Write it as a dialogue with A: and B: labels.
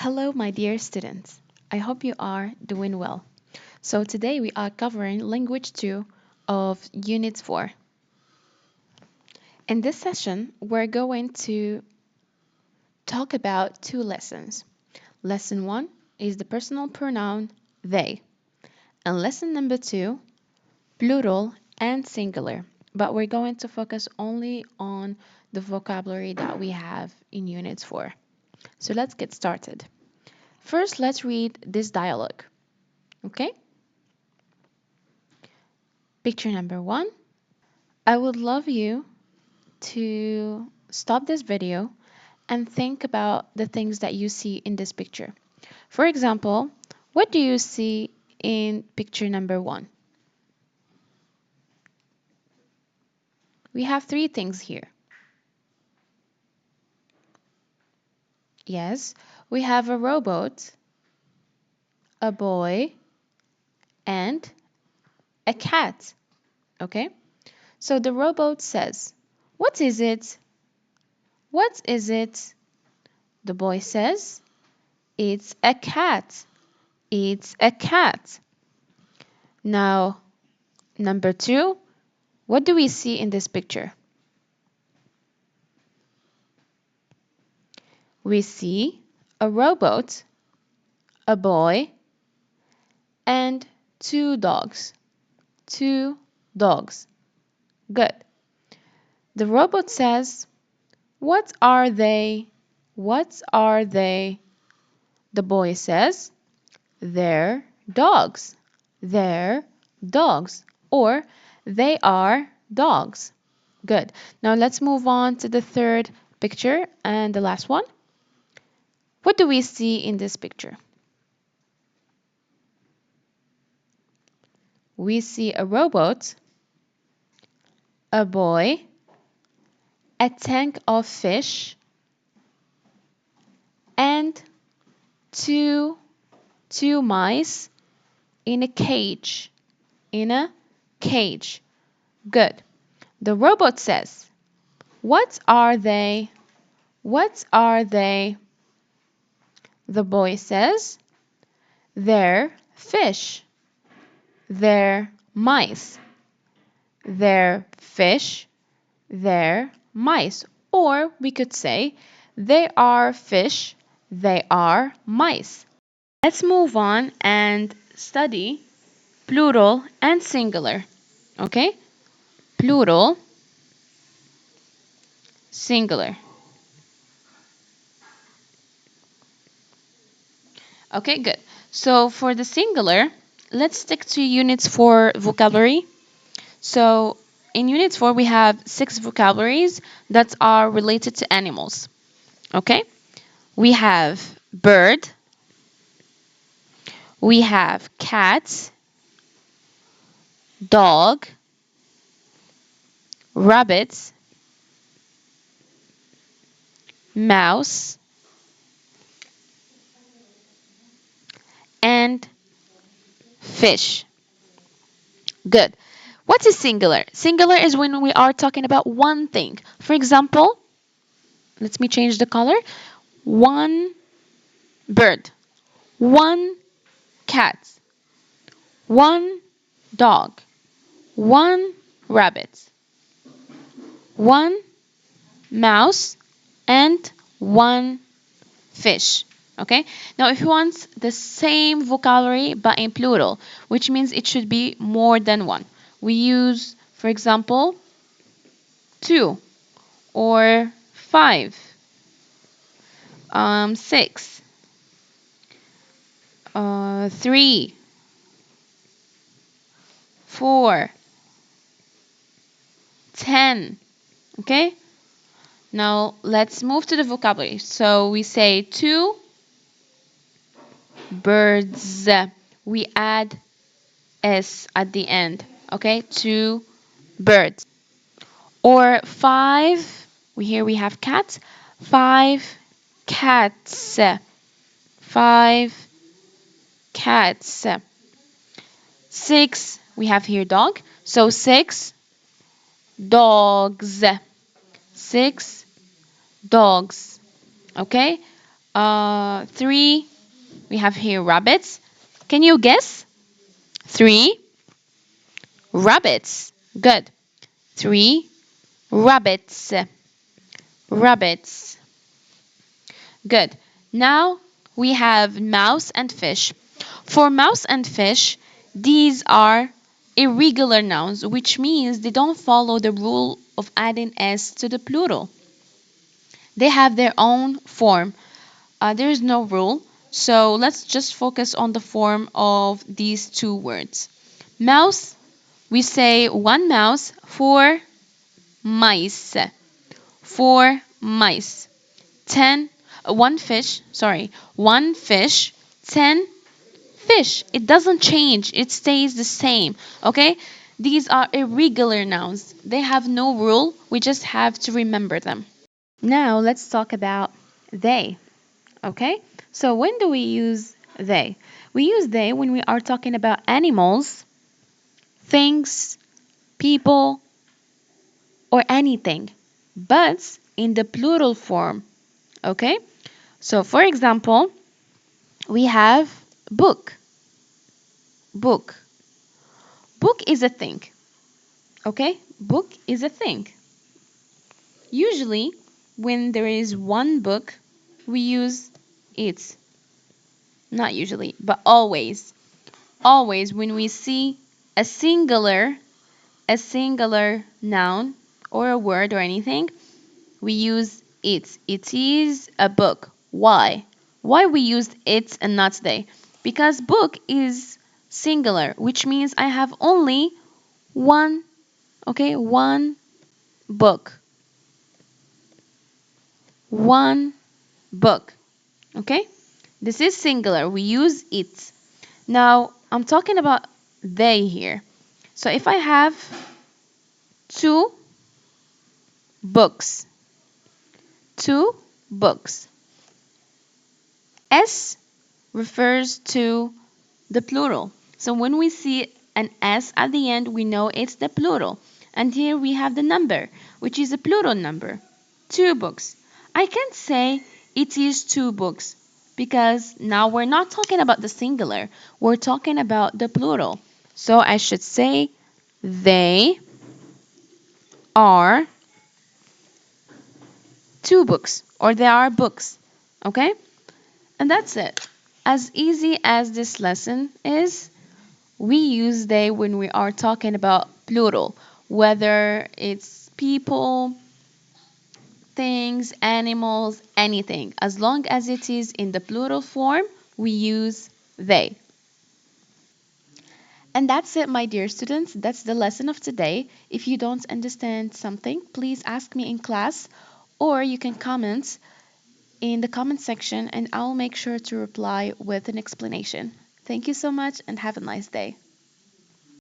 A: Hello, my dear students. I hope you are doing well. So, today we are covering Language 2 of Unit 4. In this session, we're going to talk about two lessons. Lesson 1 is the personal pronoun they, and lesson number 2, plural and singular. But we're going to focus only on the vocabulary that we have in Unit 4. So, let's get started. First, let's read this dialogue. Okay? Picture number 1. I would love you to stop this video and think about the things that you see in this picture. For example, what do you see in picture number 1? We have three things here. Yes, we have a robot, a boy, and a cat. Okay? So the robot says, "What is it? What is it?" The boy says, "It's a cat. It's a cat." Now, number 2, what do we see in this picture? We see a robot, a boy, and two dogs. Two dogs. Good. The robot says, "What are they? What are they?" The boy says, "They're dogs. They're dogs." Or, "They are dogs." Good. Now let's move on to the third picture and the last one. What do we see in this picture? We see a robot, a boy, a tank of fish, and two mice in a cage. In a cage. Good. The robot says, "What are they? What are they?" The boy says, "They're fish. They're mice. They're fish. They're mice." Or we could say, "They are fish. They are mice." Let's move on and study plural and singular. Okay? Plural, singular. Okay, good. So for the singular, let's stick to units for vocabulary. So in unit 4, we have 6 vocabularies that are related to animals. Okay? We have bird, we have cat, dog, rabbit, mouse, and fish. Good. What is singular? Singular is when we are talking about one thing. For example, let me change the color. One bird, one cat, one dog, one rabbit, one mouse, and one fish. Okay? Now, if you want the same vocabulary but in plural, which means it should be more than one, we use, for example, two or five, 6, 3, 4, 10. Okay? Now let's move to the vocabulary. So we say two birds. We add s at the end. Okay? Two birds. Or five. Here we have cats. 5 cats. 5 cats. 6. We have here dog. So 6 dogs. 6 dogs. Okay? Three. We have here rabbits. Can you guess? Three rabbits. Good. Three rabbits. Rabbits. Good. Now we have mouse and fish. For mouse and fish, these are irregular nouns, which means they don't follow the rule of adding s to the plural. They have their own form. There is no rule. So let's just focus on the form of these two words. Mouse, we say one mouse, four mice. Four mice. 10, one fish, sorry, one fish, 10 fish. It doesn't change, it stays the same. Okay? These are irregular nouns. They have no rule, we just have to remember them. Now let's talk about they. Okay? So when do we use they? We use they when we are talking about animals, things, people, or anything, but in the plural form. Okay? So for example, we have book. Book. Book is a thing. Okay? Book is a thing. Usually, when there is one book, we use it. Not usually, but always. Always when we see a singular noun or a word or anything, we use it. It is a book. Why? Why we used it and not they? Because book is singular, which means I have only one, okay, one book. One book. Okay? This is singular. We use it. Now, I'm talking about they here. So if I have two books, two books, S refers to the plural. So when we see an S at the end, we know it's the plural. And here we have the number, which is a plural number. Two books. I can't say it is two books because now we're not talking about the singular. We're talking about the plural. So I should say they are two books or there are books. Okay? And that's it. As easy as this lesson is, we use they when we are talking about plural, whether it's people, things, animals, anything. As long as it is in the plural form, we use they. And that's it, my dear students. That's the lesson of today. If you don't understand something, please ask me in class or you can comment in the comment section and I'll make sure to reply with an explanation. Thank you so much and have a nice day.